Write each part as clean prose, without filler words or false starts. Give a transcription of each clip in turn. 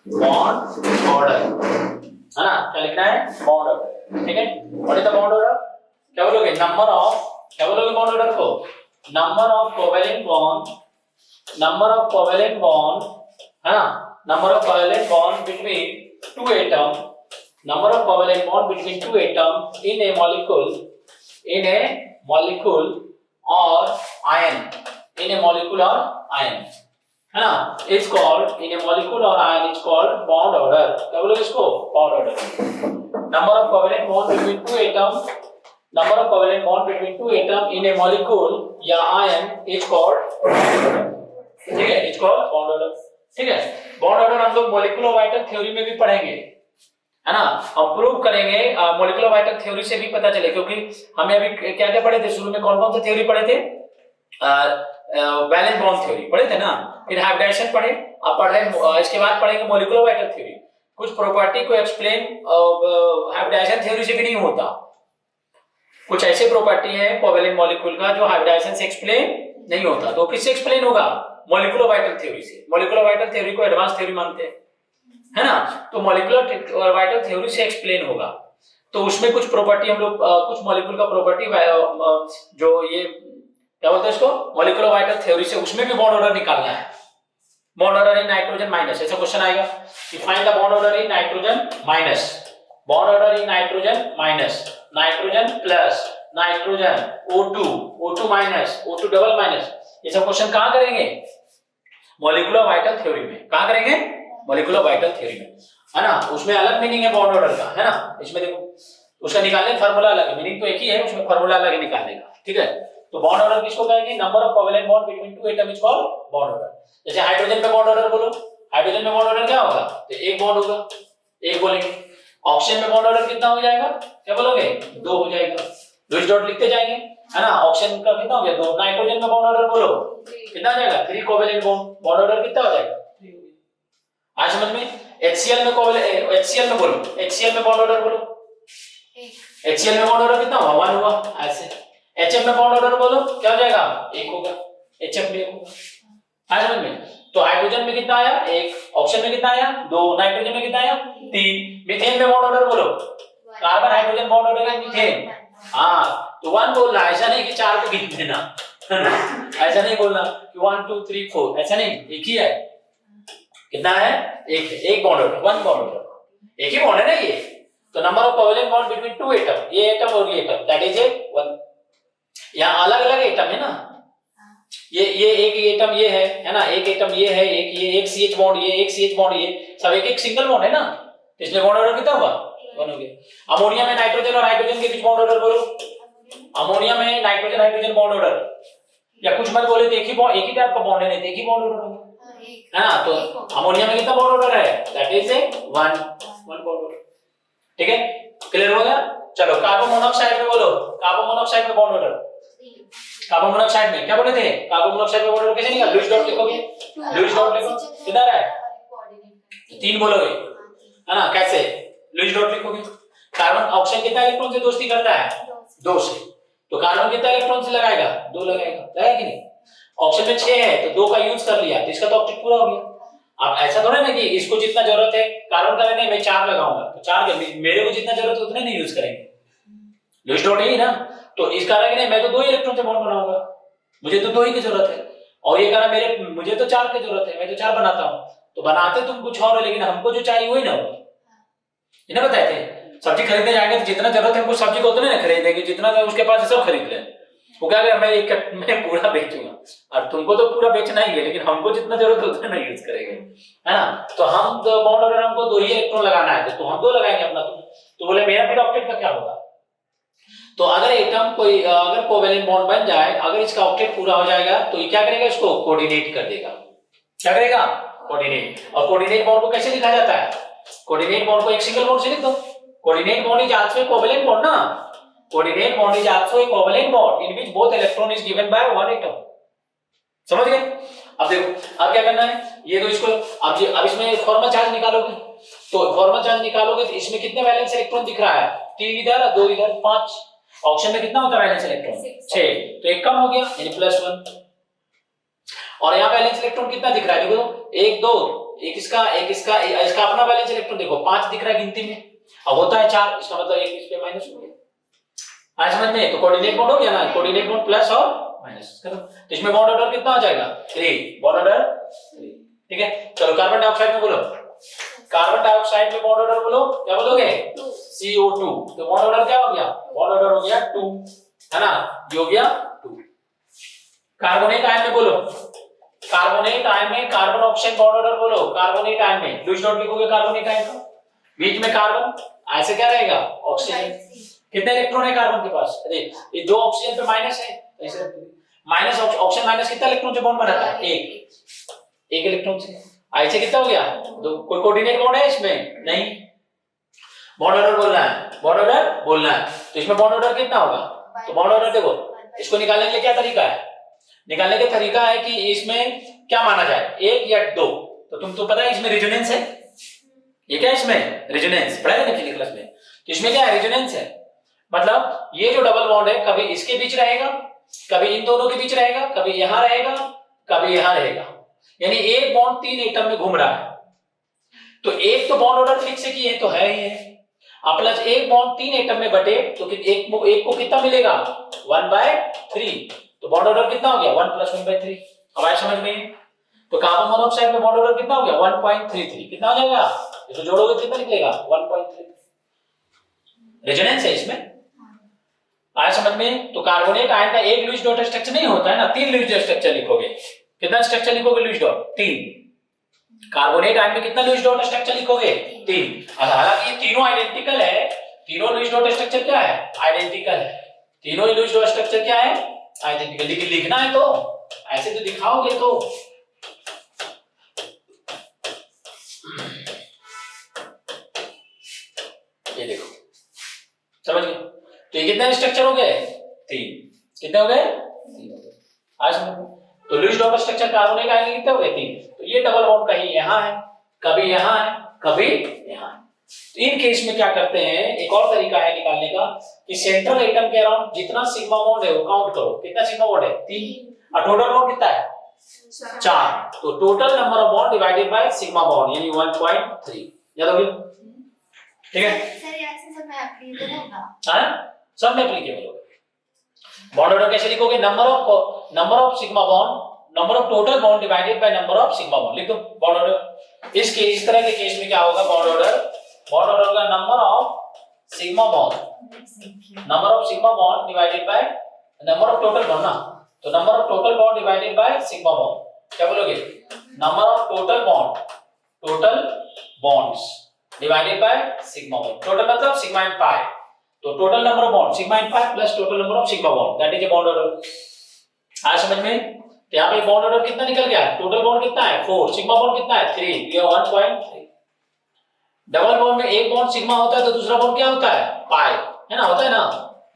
Bond order, है ना, क्या लिखना है, बॉन्ड ऑर्डर, ठीक है। What is the bond order, क्या बोलोगे, नंबर ऑफ, क्या बोलोगे बॉन्ड ऑर्डर को, number of covalent bond, number of covalent bond, है ना, number of covalent bond between two atom, number of covalent bond between two atoms in a molecule or ion, in a molecule or ion, है ना, it's called, in a molecule or ion it's called bond order, क्या बोलोगे इसको, bond order। number of covalent bond between two atoms, number of covalent bond between two atoms in a molecule या ion is called bond order, ठीक है, it's called bond order, ठीक है। bond order हम लोग molecular vital theory में भी पढ़ेंगे, है ना, हम प्रूव करेंगे मॉलिक्यूलर वाइटल थ्योरी से भी पता चले, क्योंकि हमें अभी क्या क्या पढ़े थे शुरू में, कौन कौन सा थ्योरी पढ़े थे, वैलेंस बॉन्ड थ्योरी पढ़े थे ना, फिर हाइब्रिडाइजेशन पढ़े, अब पढ़ रहे इसके बाद पढ़ेंगे मॉलिक्यूलर वाइटल थ्योरी। कुछ प्रॉपर्टी को एक्सप्लेन हाइब्रिडाइजेशन थ्योरी से भी नहीं होता, कुछ ऐसे प्रॉपर्टी है कोवेलेंट मॉलिक्यूल का जो हाइब्रिडाइजेशन से एक्सप्लेन नहीं होता, तो किससे एक्सप्लेन होगा, मॉलिक्यूलर वाइटल थ्योरी से। मॉलिक्यूलर वाइटल थ्योरी को एडवांस थ्योरी मानते हैं, है ना, तो मॉलिक्यूलर वाइटल थ्योरी से एक्सप्लेन होगा, तो उसमें कुछ प्रॉपर्टी हम लोग कुछ मॉलिक्यूल का प्रॉपर्टी जो ये क्या बोलते हैं इसको, मॉलिक्यूलर वाइटल थ्योरी से, उसमें भी बॉन्ड ऑर्डर निकालना है। Bond order in nitrogen minus, ऐसा क्वेश्चन आएगा, find the bond order in nitrogen minus, bond order in nitrogen minus, nitrogen plus nitrogen O2, O2 minus, O2 double minus, ये सब question कहां करेंगे, मॉलिक्यूलर वाइटल थ्योरी में, कहां करेंगे, molecular vital theory में, है ना। उसमें अलग मीनिंग है बॉन्ड ऑर्डर का, है ना, इसमें देखो उसका निकालने का फार्मूला अलग है, मीनिंग तो एक ही है, उसमें फार्मूला अलग है निकालने का, ठीक है। तो बॉन्ड ऑर्डर किसको कहेंगे, number of covalent bond between two atom is called bond order. जैसे हाइड्रोजन पे बॉन्ड ऑर्डर बोलो, हाइड्रोजन में बॉन्ड ऑर्डर क्या होगा, तो एक बॉन्ड होगा, एक बोलेंगे। ऑक्सीजन में बॉन्ड ऑर्डर कितना हो जाएगा, क्या बोलोगे, दो हो जाएगा, लुईस डॉट लिखते जाएंगे, है ना। ऑक्सीजन का कितना हो गया, दो। नाइट्रोजन में बॉन्ड ऑर्डर बोलो कितना हो जाएगा, 3 कोवेलेंट बॉन्ड ऑर्डर कितना हो जाएगा, 3 हो गया। आज समझ में। HCl में HCl में बोलो, HCl में बॉन्ड ऑर्डर बोलो, HCl में बॉन्ड ऑर्डर कितना हुआ, 1 हुआ, ऐसे। HF में बॉन्ड ऑर्डर बोलो क्या हो जाएगा, 1 होगा, HF में 1 होगा, आज समझ में। तो हाइड्रोजन में कितना आया, 1, ऑक्सीजन में कितना आया, 2, नाइट्रोजन में कितना आया, 3। मीथेन में बॉन्ड ऑर्डर बोलो, कार्बन हाइड्रोजन बॉन्ड ऑर्डर है मीथेन, हाँ, तो 1 बोलना, ऐसा नहीं कि 4 को गिन देना, ऐसा नहीं बोलना कि 1 2 3 4, ऐसा नहीं, एक ही है, कितना है, एक बॉन्ड ऑर्डर, 1 बॉन्ड ऑर्डर, एक ही बॉन्ड है ना ये। तो number of covalent bond between two atom, ये एटम और ये एटम, दैट इज 1। यहाँ अलग अलग एटम है ना, ये एक एटम ये है ना, एक एटम ये है, एक ये, एक CH बॉन्ड ये, एक CH बॉन्ड ये, सब एक सिंगल बॉन्ड है ना, इसलिए बॉन्ड ऑर्डर कितना हुआ, 1 हो गया। अमोनिया में नाइट्रोजन और हाइड्रोजन के बीच बॉन्ड ऑर्डर बोलो, अमोनिया में नाइट्रोजन हाइड्रोजन बॉन्ड ऑर्डर, या कुछ मत बोले तो एक ही टाइप का बॉन्ड है, नहीं तो एक ही बॉन्ड ऑर्डर होगा, है ना। तो अमोनिया में कितना बॉन्ड ऑर्डर है, दैट इज 1 बॉन्ड ऑर्डर, ठीक है, क्लियर हो गया। चलो कार्बन मोनोऑक्साइड में बोलो, कार्बन मोनोऑक्साइड में बॉन्ड ऑर्डर, कार्बन मोनोऑक्साइड में क्या बोले थे, कार्बन मोनोऑक्साइड में बॉन्ड ऑर्डर कैसे निकाल, लुईस डॉट लिखोगे, लुईस डॉट लिखो, किधर है, 3 बोलोगे, है ना, कैसे, लुईस डॉट लिखोगे। कार्बन ऑक्सीजन कितना इलेक्ट्रॉन से दोस्ती करता है, 2 से, तो कार्बन कितना इलेक्ट्रॉन से लगाएगा, 2 लगाएगा, लगाएगा कि नहीं। ऑक्सीजन में 6 है तो 2 का यूज कर लिया, तो इसका तो ऑक्टेट पूरा हो गया। अब ऐसा थोड़ा ना कि इसको जितना जरूरत है कार्बन का नहीं, मैं 4 लगाऊंगा, तो 4 मेरे को जितना जरूरत है उतने नहीं यूज करेंगे, लुईस डॉट ही ना। तो इस कारण नहीं, मैं तो 2 इलेक्ट्रॉन से बॉन्ड बनाऊंगा, मुझे तो 2 ही की जरूरत है, और ये कारण मेरे मुझे तो 4 की जरूरत है, मैं तो 4 बनाता हूं, तो बनाते तुम कुछ और है, लेकिन हमको जो चाहिए वही ना होगा। इन्हें बताए थे, सब्जी खरीदने जाएंगे तो जितना जरूरत है हमको सब्जी को उतने ना खरीदेंगे, जितना उसके पास सब खरीद ले। वो क्या करेगा, मैं पूरा बेचूंगा, और तुमको तो पूरा बेचना ही है, लेकिन हमको जितना जरूरत है उतना यूज करेंगे, है ना। तो हम तो बॉन्ड ऑर्डर हमको 2 ही इलेक्ट्रॉन लगाना है, तो हम 2 लगाएंगे अपना, तो बोले मेरा फिर ऑक्टेट का क्या होगा। तो अगर एटम कोई अगर कोवेलेंट बॉन्ड बन जाए, अगर इसका ऑक्टेट पूरा हो जाएगा, तो ये क्या करेगा, इसको कोऑर्डिनेट कर देगा, क्या करेगा, कोऑर्डिनेट। और कोऑर्डिनेट बॉन्ड को कैसे लिखा जाता है, कोऑर्डिनेट बॉन्ड को एक सिंगल बॉन्ड से लिख दो, coordinate bond is also a covalent bond ना, coordinate bond is also a covalent bond in which both electron is given by one atom, समझ गए। अब देखो अब क्या करना है, ये तो इसको अब इसमें फॉर्मल चार्ज निकालोगे, तो फॉर्मल चार्ज निकालोगे तो इसमें कितने वैलेंस इलेक्ट्रॉन दिख रहा है, 3 इधर 2 इधर 5। ऑक्सीजन में कितना होता है वैलेंस इलेक्ट्रॉन, 6, तो 1 कम हो गया यानी +1। और यहाँ वैलेंस इलेक्ट्रॉन कितना दिख रहा है, देखो 1 2 एक इसका अपना बैलेंस इलेक्ट्रॉन देखो 5 दिख रहा है गिनती में, अब होता है 4, इसका मतलब एक इस पे माइनस हो गया। आज समझ में? तो कोऑर्डिनेट बॉन्ड हो गया ना, कोऑर्डिनेट बॉन्ड प्लस और माइनस करो, तो इसमें बॉन्ड ऑर्डर कितना हो जाएगा? 3, बॉन्ड ऑर्डर 3। ठीक है, चलो कार्बन डाइऑक्साइड में बोलो, कार्बन डाइऑक्साइड में बॉन्ड ऑर्डर बोलो, क्या बोलोगे? CO2, तो बॉन्ड ऑर्डर क्या हो गया? बॉन्ड ऑर्डर हो गया 2, है ना, ये हो गया 2। कार्बोनेट आयन में बोलो, कार्बोनेट आयन में कार्बन ऑक्सीजन बॉन्ड ऑर्डर बोलो, कार्बोनेट आयन में लुईस डॉट लिखोगे कार्बोनेट आयन का, बीच में कार्बन, ऐसे क्या रहेगा? ऑक्सीजन। कितने इलेक्ट्रॉन है कार्बन के पास? अरे ये दो ऑक्सीजन पे माइनस है, ऐसे माइनस ऑक्सीजन माइनस कितना इलेक्ट्रॉन से बॉन्ड बनाता है? एक इलेक्ट्रॉन से। ऐसे कितना हो गया? दो। कोई कोऑर्डिनेट बॉन्ड है इसमें? नहीं। बॉन्ड ऑर्डर बोलना है, बॉन्ड ऑर्डर बोलना है, तो इसमें बॉन्ड ऑर्डर कितना होगा? तो बॉन्ड ऑर्डर देखो, इसको निकालने के लिए क्या तरीका है? निकालने का तरीका है कि इसमें क्या माना जाए, 1 या 2। तो तुम तो पता है इसमें रेजोनेंस है, ये क्या है इसमें? रेजोनेंस, पढ़ा है ना पिछली क्लास में। तो इसमें क्या है? रेजोनेंस है, मतलब ये जो डबल बॉन्ड है कभी इसके बीच रहेगा, कभी इन दोनों के बीच रहेगा, कभी यहां रहेगा, कभी यहां रहेगा, यानी एक बॉन्ड 3 एटम में घूम रहा है। तो एक तो बॉन्ड ऑर्डर फिक्स है कि ये तो है ही है, अब प्लस एक बॉन्ड 3 एटम में बटे तो एक को कितना मिलेगा? 1/3, तो बॉन्ड ऑर्डर कितना हो गया? 1 + 1/3। अब आए समझ में? तो कार्बन मोनोऑक्साइड में बॉन्ड ऑर्डर कितना हो गया? 1.33, कितना हो जाएगा? इसको जोड़ोगे कितना निकलेगा? 1.3। रेजोनेंस है इसमें, आया समझ में? तो कार्बोनेट आयन का एक लुईस डॉट स्ट्रक्चर नहीं होता है ना, 3 लुईस डॉट स्ट्रक्चर लिखोगे। कितना स्ट्रक्चर लिखोगे लुईस डॉट? 3। कार्बोनेट आयन में कितना लुईस डॉट स्ट्रक्चर लिखोगे? 3। हालांकि ये तीनों आइडेंटिकल है, तीनों लुईस डॉट स्ट्रक्चर क्या है? आइडेंटिकल है, तीनों लुईस डॉट स्ट्रक्चर क्या है? आइडेंटिकल। लेकिन लिखना है तो ऐसे तो दिखाओगे तो ये देखो, समझ गए? तो ये कितने स्ट्रक्चर हो गए? 3। कितने हो गए? 3 हो गए। आज तो Lewis dot structure carbonate ion कितने हो गए? 3। तो ये डबल बॉन्ड कहीं यहां है, कभी यहां है, कभी यहां है। तो इन केस में क्या करते हैं, एक और तरीका है निकालने का कि सेंट्रल एटम के अराउंड जितना सिग्मा बॉन्ड है वो काउंट करो। कितना सिग्मा बॉन्ड है? 3। और टोटल बॉन्ड कितना है? 4। तो total number of bond divided by sigma bond यानी 1.3। याद हो गया? ठीक है सर, ऐसे सब में एप्लीकेबल होगा? हां, सब में एप्लीकेबल होगा। बॉन्ड ऑर्डर कैसे लिखोगे? Number of sigma bond, number of total bond divided by number of sigma bond लिख दो। बॉन्ड ऑर्डर इस तरह के केस में क्या होगा? बॉन्ड ऑर्डर का number of sigma bond divided by number of total bond ना, तो number of total bond divided by sigma bond. क्या बोलोगे? Number of total bonds divided by sigma bond. Total मतलब सिग्मा एंड पाई, तो total number of bond sigma and pi plus total number of sigma bond, that is a bond order. आज समझ में? तो यहाँ पे बॉन्ड ऑर्डर कितना निकल गया? टोटल बॉन्ड कितना है? 4, सिग्मा बॉन्ड कितना है? 3, ये 1.3। डबल बॉन्ड में एक बॉन्ड सिग्मा होता है तो दूसरा बॉन्ड क्या होता है? पाई, है ना, होता है ना,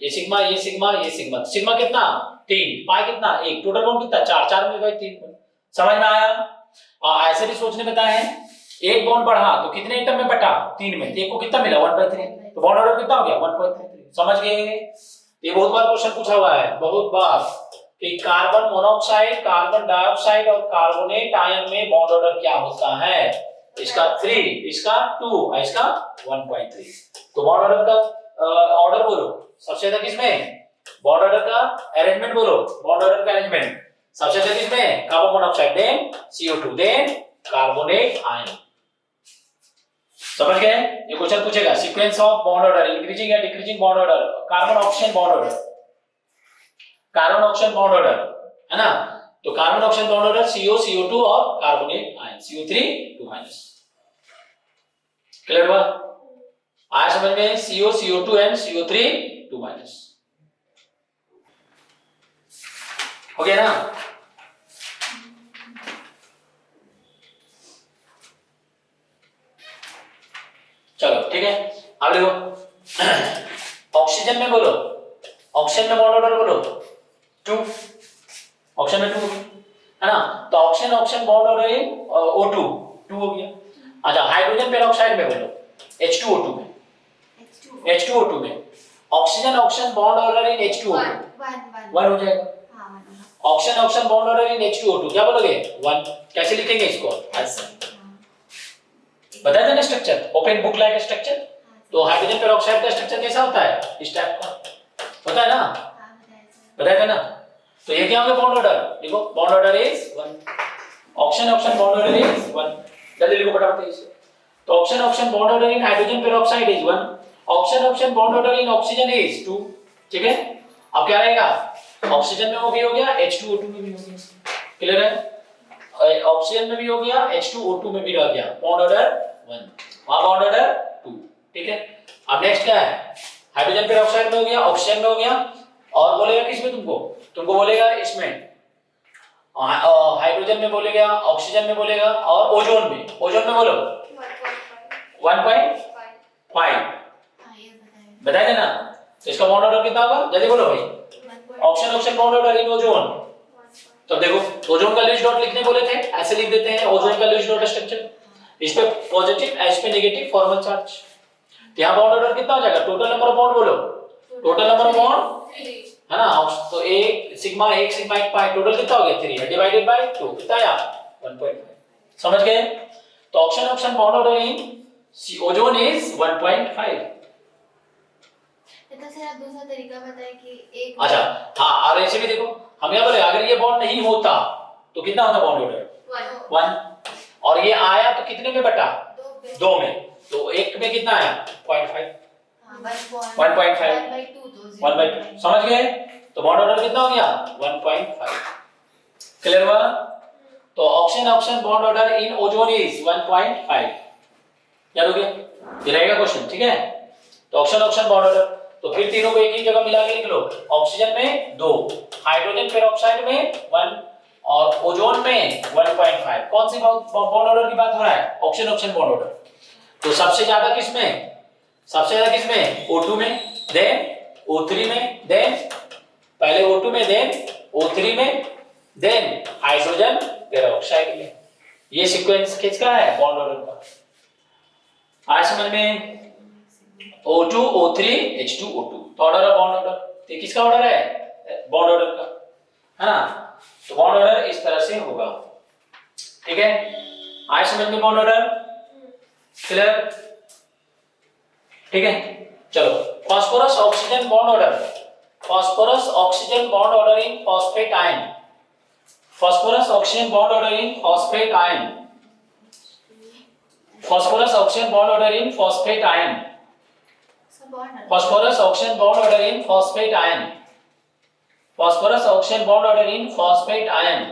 ये सिग्मा ये सिग्मा ये सिग्मा। सिग्मा कितना? 3, पाई कितना? 1, टोटल बॉन्ड कितना? 4, 4 में 3। समझ में आया? ऐसे भी सोचने में बताया है, एक बॉन्ड बढ़ा तो कितने एटम में बटा? 3 में, एक को कितना मिला? 1/3, तो बॉन्ड ऑर्डर कितना हो गया? 1.33। समझ गए? ये बहुत बार क्वेश्चन पूछा हुआ है, बहुत बार, कि कार्बन मोनोऑक्साइड, कार्बन डाइऑक्साइड और कार्बोनेट आयन में बॉन्ड ऑर्डर क्या होता है? इसका 3, इसका 2, इसका 1.3। तो बॉन्ड ऑर्डर का ऑर्डर बोलो सबसे ज्यादा किसमें? बॉन्ड ऑर्डर का अरेंजमेंट बोलो, बॉन्ड ऑर्डर का अरेंजमेंट सबसे ज्यादा किसमें? Carbon monoxide, then CO2, then carbonate ion. समझ गए? ये क्वेश्चन पूछेगा sequence of bond order, increasing या decreasing bond order, carbon oxygen bond order, carbon oxygen bond order, है ना। तो carbon oxygen bond order CO, CO2 और कार्बोनेट आयन CO3 2-। क्लियर हुआ? आया समझ में? CO, CO2 and CO3 2-। हो गया ना? चलो ठीक है, अब देखो ऑक्सीजन में बोलो, ऑक्सीजन में बॉन्ड ऑर्डर बोलो 2, ऑक्सीजन में 2 है ना, तो ऑक्सीजन बॉन्ड ऑर्डर है O2 2 हो गया। अच्छा हाइड्रोजन पेरोक्साइड में बोलो H2O2 में, H2O2 में ऑक्सीजन बॉन्ड ऑर्डर इन H2O2 1 हो जाएगा। ऑक्सीजन बॉन्ड ऑर्डर इन H2O2 क्या बोलोगे? 1। कैसे लिखेंगे इसको? ऐसे बताया था ना structure, open book like structure. तो हाइड्रोजन पेरोक्साइड का स्ट्रक्चर कैसा होता है, इस टाइप का होता है ना, बताया था ना। तो ये क्या हो गया बॉन्ड ऑर्डर, देखो bond order is 1, oxygen oxygen bond order is 1, जल्दी लिखो फटाफट इसे। तो oxygen oxygen bond order in hydrogen peroxide is 1, oxygen oxygen bond order in oxygen is 2, ठीक है। अब क्या रहेगा, ऑक्सीजन में वो भी हो गया, H2O2 में भी हो गया, क्लियर है। ऑक्सीजन में भी हो गया, H2O2 में भी रह गया, बॉन्ड ऑर्डर 1, वहां बॉन्ड ऑर्डर 2, ठीक है। अब नेक्स्ट क्या है, हाइड्रोजन पेरोक्साइड में हो गया, ऑक्सीजन में हो गया, और बोलेगा किसमें तुमको बोलेगा इसमें हाइड्रोजन में बोलेगा, ऑक्सीजन में बोलेगा, और ओजोन में बोलो 1.5, बताया था ना। तो इसका बॉन्ड ऑर्डर कितना होगा, जल्दी बोलो भाई, ऑक्सीजन ऑक्सीजन बॉन्ड ऑर्डर इन ओजोन। तो देखो ओजोन का लुईस डॉट लिखने बोले थे, ऐसे लिख देते हैं ओजोन का लुईस डॉट स्ट्रक्चर, इस पे पॉजिटिव, इस पे नेगेटिव फॉर्मल चार्ज। तो यहां बॉन्ड ऑर्डर कितना हो जाएगा, टोटल नंबर ऑफ बॉन्ड बोलो, टोटल नंबर ऑफ बॉन्ड है ना। तो एक सिग्मा एक पाई, टोटल कितना हो गया 3 है, डिवाइडेड बाय 2 कितना आया 1.5, समझ गए। तो oxygen oxygen bond order in ozone is 1.5। तो सर आप दूसरा तरीका बताएं कि एक, अच्छा हाँ, और ऐसे भी देखो हम यहाँ बोले अगर ये बॉन्ड नहीं होता तो कितना होता बॉन्ड ऑर्डर 1, और ये आया तो कितने में बटा 2 में, तो एक में कितना आया 0.5, 1/2, समझ गए। तो बॉन्ड ऑर्डर कितना हो गया 1.5, क्लियर हुआ। तो oxygen oxygen bond order in ozone is 1.5, याद हो गया, ये रहेगा क्वेश्चन, ठीक है। तो ऑक्सीजन ऑक्सीजन बॉन्ड ऑर्डर, तो फिर तीनों को एक ही जगह मिला के लिख लो, ऑक्सीजन में 2, हाइड्रोजन पेरोक्साइड में 1, और ओजोन में 1.5। कौन सी बॉन्ड ऑर्डर की बात हो रहा है, ऑक्सीजन ऑक्सीजन बॉन्ड ऑर्डर। तो सबसे ज्यादा किसमें O2 में, देन O3 में, देन पहले O2 में, देन O3 में, देन हाइड्रोजन पेरोक्साइड में। ये सीक्वेंस किसका है, बॉन्ड ऑर्डर का। आज समझ में, O2 O3 H2O2, तो ऑर्डर ऑफ बॉन्ड ऑर्डर, तो किसका ऑर्डर है, बॉन्ड ऑर्डर का, है ना। तो बॉन्ड ऑर्डर इस तरह से होगा, ठीक है। आज समझ में बॉन्ड ऑर्डर क्लियर, ठीक है। चलो phosphorus oxygen bond order, phosphorus oxygen bond order इन phosphate ion, phosphorus oxygen bond order इन phosphate ion, phosphorus oxygen bond order इन phosphate ion, phosphorus oxygen bond order इन phosphate ion, phosphorus oxygen bond order इन phosphate ion,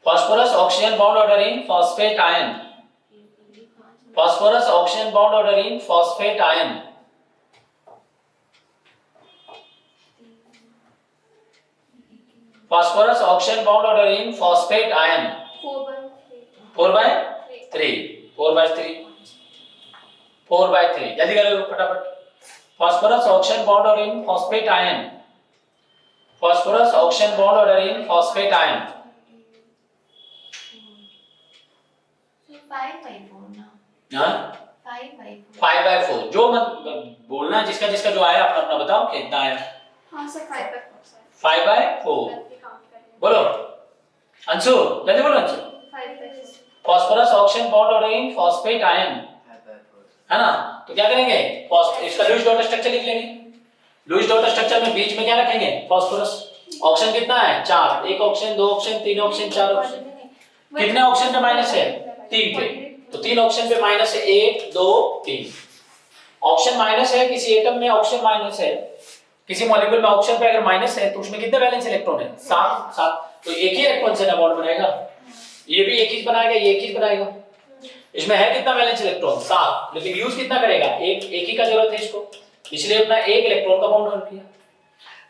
phosphorus oxygen bond order इन phosphate ion, phosphorus oxygen bond order इन phosphate ion, phosphorus oxygen bond order इन phosphate ion 4/3, जल्दी करो फटाफट। Phosphorus oxygen bond order इन phosphate ion, phosphorus oxygen bond order इन phosphate ion, 5/4, जो बोलना जिसका जिसका जो आया अपना अपना बताओ कितना आया। हाँ सर 5/4 बोलो अंशु, जल्दी बोलो Anshu. 5/4 phosphorus oxygen bond order इन फॉस्फेट आयन, है ना। तो क्या करेंगे, इसका लुईस डॉट स्ट्रक्चर लिख लेंगे, लुईस डॉट स्ट्रक्चर में बीच में क्या रखेंगे, फास्फोरस। ऑक्सीजन कितना है 4, 1 ऑक्सीजन 2 ऑक्सीजन 3 ऑक्सीजन 4 ऑक्सीजन, कितने ऑक्सीजन पे माइनस है 3 पे, तो 3 ऑक्सीजन पे माइनस है 1 2 3, ऑक्सीजन माइनस है, किसी एटम में ऑक्सीजन माइनस है, किसी मॉलिक्यूल में ऑक्सीजन पे अगर माइनस है तो उसमें कितने वैलेंस इलेक्ट्रॉन है 7, तो एक ही इलेक्ट्रॉन से ना बॉन्ड बनाएगा, ये भी एक ही बनाएगा, ये एक ही बनाएगा। इसमें है कितना वैलेंस इलेक्ट्रॉन 7, लेकिन यूज कितना करेगा, एक ही का जरूरत है इसको, इसलिए अपना एक इलेक्ट्रॉन का बॉन्ड होल्ड किया।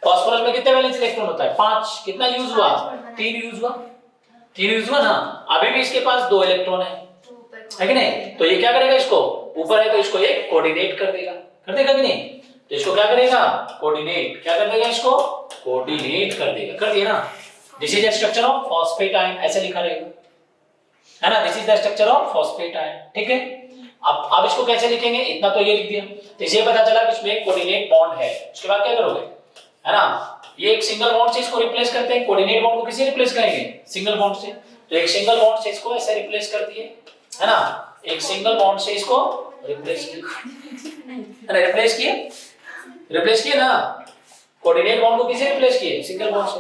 फास्फोरस में कितने वैलेंस इलेक्ट्रॉन होता है 5, कितना यूज हुआ 3 यूज हुआ ना, अभी भी इसके पास 2 इलेक्ट्रॉन है कि नहीं। तो ये क्या करेगा, इसको ऊपर है तो इसको एक कोऑर्डिनेट कर देगा कि नहीं, तो इसको क्या करेगा कोऑर्डिनेट, क्या कर देगा, इसको कोऑर्डिनेट कर देगा, कर दिया ना। This is the structure of phosphate ion, ऐसे लिखा रहेगा, है ना, this is the structure of phosphate ion, ठीक है। अब इसको कैसे लिखेंगे, इतना तो ये लिख दिया, तो इसे पता चला कि इसमें कोऑर्डिनेट बॉन्ड है। उसके बाद क्या करोगे, है ना, ये एक सिंगल बॉन्ड से इसको रिप्लेस करते हैं, कोऑर्डिनेट बॉन्ड को किससे रिप्लेस करेंगे, सिंगल बॉन्ड से, तो एक सिंगल बॉन्ड से इसको ऐसे रिप्लेस कर दिए, है ना, एक सिंगल बॉन्ड से इसको रिप्लेस किया, रिप्लेस किए ना, कोऑर्डिनेट बॉन्ड को किसे रिप्लेस किए, सिंगल बॉन्ड से।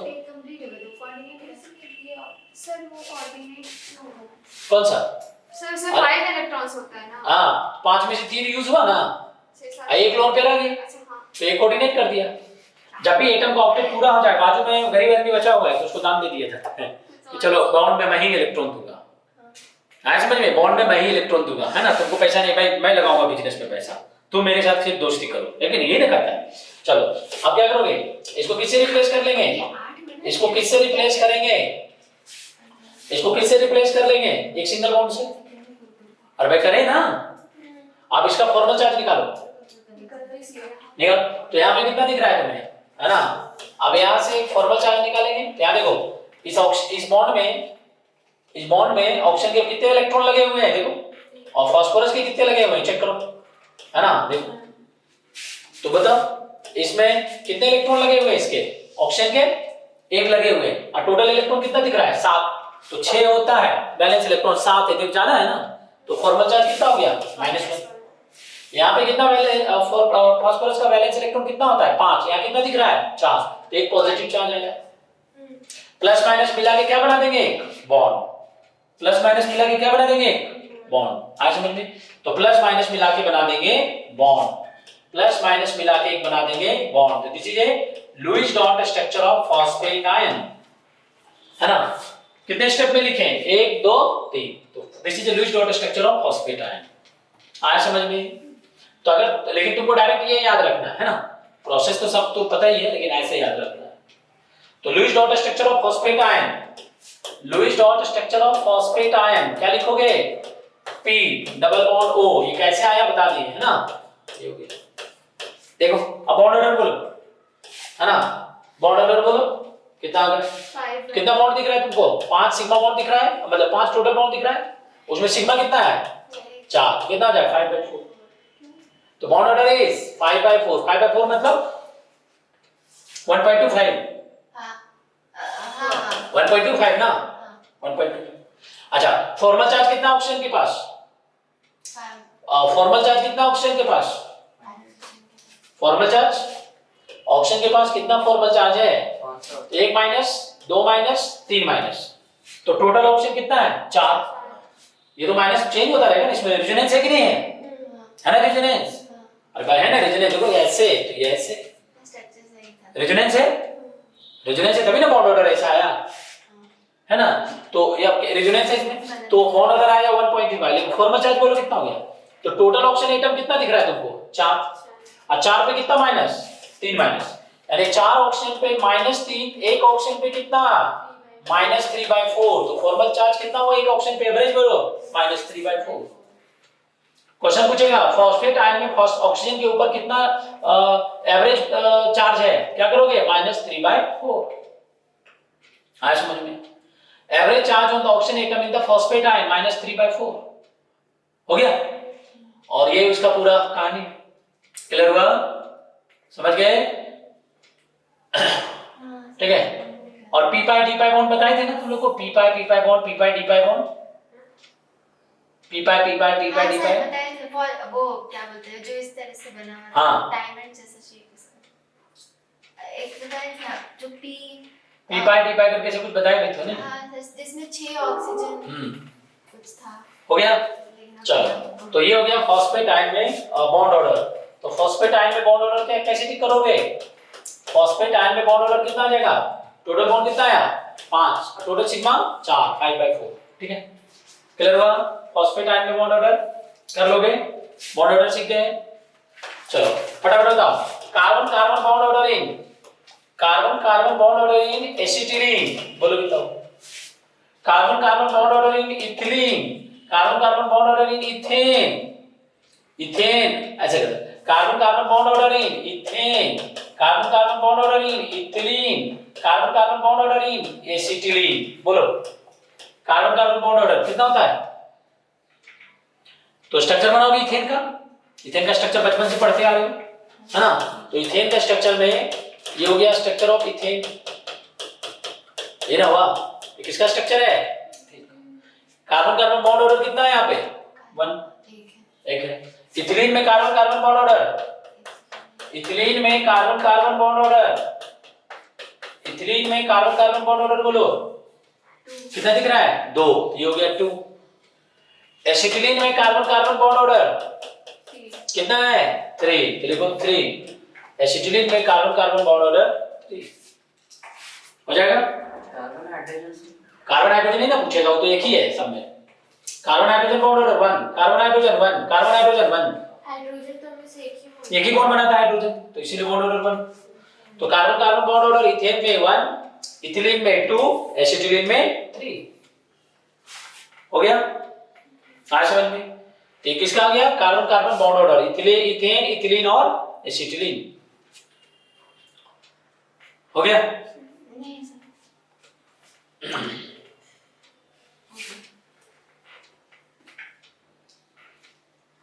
सर वो कोऑर्डिनेट कौन सा सर सर 5 इलेक्ट्रॉन्स होता है ना। हाँ 5 में से 3 यूज हुआ ना, एक लोन पे रह गया तो एक कोऑर्डिनेट कर दिया। जब भी एटम का ऑक्टेट पूरा हो जाए, बाजू में गरीब आदमी बचा हुआ है तो उसको दान दे दिया था कि चलो बॉन्ड में मैं ही इलेक्ट्रॉन दूंगा, आज समझ में, बॉन्ड में मैं ही इलेक्ट्रॉन दूंगा, है ना, तुमको पैसा नहीं, भाई मैं लगाऊंगा बिजनेस में पैसा, तुम मेरे साथ सिर्फ दोस्ती करो, लेकिन ये ना करता है। चलो अब क्या करोगे, इसको किससे रिप्लेस कर लेंगे, इसको किससे रिप्लेस करेंगे, इसको किससे रिप्लेस कर लेंगे, एक सिंगल बॉन्ड से। और भाई करें ना, आप इसका फॉर्मल चार्ज निकालो, निकाल, तो यहाँ पे कितना दिख रहा है तुम्हें, है ना। अब यहाँ से फॉर्मल चार्ज निकालेंगे, यहाँ देखो इस बॉन्ड में ऑक्सीजन के कितने इलेक्ट्रॉन लगे हुए हैं देखो, और फास्फोरस के कितने लगे हुए हैं चेक करो, है ना, देखो तो बताओ इसमें कितने इलेक्ट्रॉन लगे हुए हैं, इसके ऑक्सीजन के 1 लगे हुए हैं, और टोटल इलेक्ट्रॉन कितना दिख रहा है 7, तो 6 होता है, बैलेंस इलेक्ट्रॉन 7 है, तो ज्यादा है ना, तो फॉर्मल चार्ज कितना हो गया -1। यहाँ पे कितना फास्फोरस का वैलेंस इलेक्ट्रॉन कितना होता है 5, यहाँ कितना दिख रहा है 4, तो एक पॉजिटिव चार्ज आएगा। प्लस माइनस मिला के क्या बना देंगे, बॉन्ड, प्लस माइनस मिला के क्या बना देंगे, बॉन्ड, आज समझ में, तो प्लस माइनस मिला के बना देंगे बॉन्ड, प्लस माइनस मिला के एक बना देंगे बॉन्ड, तो this is a Lewis dot structure of phosphate ion, है ना। कितने स्टेप में लिखें, 1 2 3, तो this is a Lewis dot structure of phosphate ion, आज समझ में। तो अगर, लेकिन तुमको डायरेक्ट ये याद रखना है ना, प्रोसेस तो सब तो पता ही है, लेकिन ऐसे याद रखना है। तो Lewis dot structure of phosphate ion, Lewis dot structure of phosphate ion क्या लिखोगे, P डबल बॉन्ड O, ये कैसे आया बता दिए, है ना, ये हो गया। देखो अब बॉन्ड ऑर्डर बोलो, है ना, बॉन्ड ऑर्डर बोलो, कितना आ गया, कितना बॉन्ड दिख रहा है तुमको, 5 सिग्मा बॉन्ड दिख रहा है, मतलब 5 टोटल बॉन्ड दिख रहा है, उसमें सिग्मा कितना है 4, कितना आ जाए 5/4, तो बॉन्ड ऑर्डर इज 5/4, 5/4 मतलब 1.25, हाँ 1.25 ना, 1.25। अच्छा फॉर्मल चार्ज कितना ऑक्सीजन के पास, फॉर्मल चार्ज कितना ऑक्सीजन के पास, फॉर्मल चार्ज ऑक्सीजन के पास कितना फॉर्मल चार्ज है, 1 माइनस 2 माइनस 3 माइनस, तो टोटल ऑक्सीजन कितना है 4, ये तो माइनस चेंज होता रहेगा, इसमें रेजोनेंस है कि नहीं है ना, रेजोनेंस, अरे भाई है ना रेजोनेंस, देखो ऐसे तो ये ऐसे रेजोनेंस है, रेजोनेंस है तभी ना बॉन्ड ऑर्डर ऐसा आया, है ना, तो ये आपके रेजोनेंस है इसमें, तो बॉन्ड ऑर्डर आया 1.25, लेकिन फॉर्मल चार्ज बोलो कितना हो गया, तो टोटल ऑक्सीजन एटम कितना दिख रहा है तुमको 4, और 4 पे कितना -3 माइनस, यानी 4 ऑक्सीजन पे -3, एक ऑक्सीजन पे कितना -3/4, तो फॉर्मल चार्ज कितना हुआ एक ऑक्सीजन पे, एवरेज बोलो -3/4। क्वेश्चन पूछेगा फॉस्फेट आयन में ऑक्सीजन के ऊपर कितना एवरेज चार्ज है, क्या करोगे -3/4, आया समझ में, average charge on the oxygen atom in the phosphate ion -3/4 हो गया, और ये उसका पूरा कहानी, क्लियर हुआ, समझ गए, ठीक है। और p पाई d पाई बॉन्ड बताए थे ना तुम लोग को, p पाई d पाई बॉन्ड, p पाई d पाई बॉन्ड, p पाई d पाई d पाई d पाई, बताए थे वो क्या बोलते हैं जो इस तरह से बना हुआ है, हाँ डायमंड जैसा शेप इसका, एक बताया था जो p पाई d पाई करके सब कुछ बताए थे ना, हाँ इसमें 6 ऑक्सीजन कुछ था, हो गया। चलो तो ये हो गया फॉस्फेट आयन में बॉन्ड ऑर्डर, तो फॉस्फेट आयन में बॉन्ड ऑर्डर कैसे ठीक करोगे, फॉस्फेट आयन में बॉन्ड ऑर्डर कितना आ जाएगा, टोटल बॉन्ड कितना आया 5, टोटल सिग्मा 4, 5/4, ठीक है, क्लियर हुआ। फॉस्फेट आयन में बॉन्ड ऑर्डर कर लोगे, बॉन्ड ऑर्डर सीख गए, चलो फटाफट बताओ, carbon carbon bond order in, carbon carbon bond order in acetylene, बोलो बताओ, कार्बन कार्बन बॉन्ड ऑर्डर इन ethylene, carbon carbon bond order इन इथेन, इथेन ऐसे कर, कार्बन कार्बन बॉन्ड ऑर्डर इन ethane, carbon carbon bond order इन ethylene, carbon carbon bond order इन acetylene, बोलो carbon carbon bond order कितना होता है, तो structure बनाओगे ethane का, ethane का स्ट्रक्चर बचपन से पढ़ते आ रहे हो, है ना, तो इथेन का स्ट्रक्चर में ये हो गया स्ट्रक्चर ऑफ इथेन, ये ना हुआ, ये किसका स्ट्रक्चर है, कार्बन कार्बन बॉन्ड ऑर्डर कितना है यहाँ पे वन, एक है। एक है। इथिलीन में carbon carbon bond order, ethylene में carbon carbon bond order, ethylene में कार्बन कार्बन बॉन्ड ऑर्डर बोलो कितना दिख रहा है? 2, ये हो गया 2। एसिटिलीन में कार्बन कार्बन बॉन्ड ऑर्डर कितना है? 3, तो लिखो 3। एसिटिलीन में कार्बन कार्बन बॉन्ड ऑर्डर 3 हो जाएगा। कार्बन हाइड्रोजन कार्बन हाइड्रोजन नहीं ना पूछेगा, वो तो एक ही है सब में। Carbon hydrogen bond order 1, carbon hydrogen 1, carbon hydrogen 1, hydrogen तो हमें से एक ही बॉन्ड बनाता है हाइड्रोजन, तो इसीलिए बॉन्ड ऑर्डर 1। तो carbon carbon bond order ethane में 1, इथिलीन में 2, एसिटिलीन में 3 हो गया। आज समझ में ये किसका आ गया? Carbon carbon bond order, ethylene, ethane, ethylene और एसिटिलीन हो गया। नहीं sir.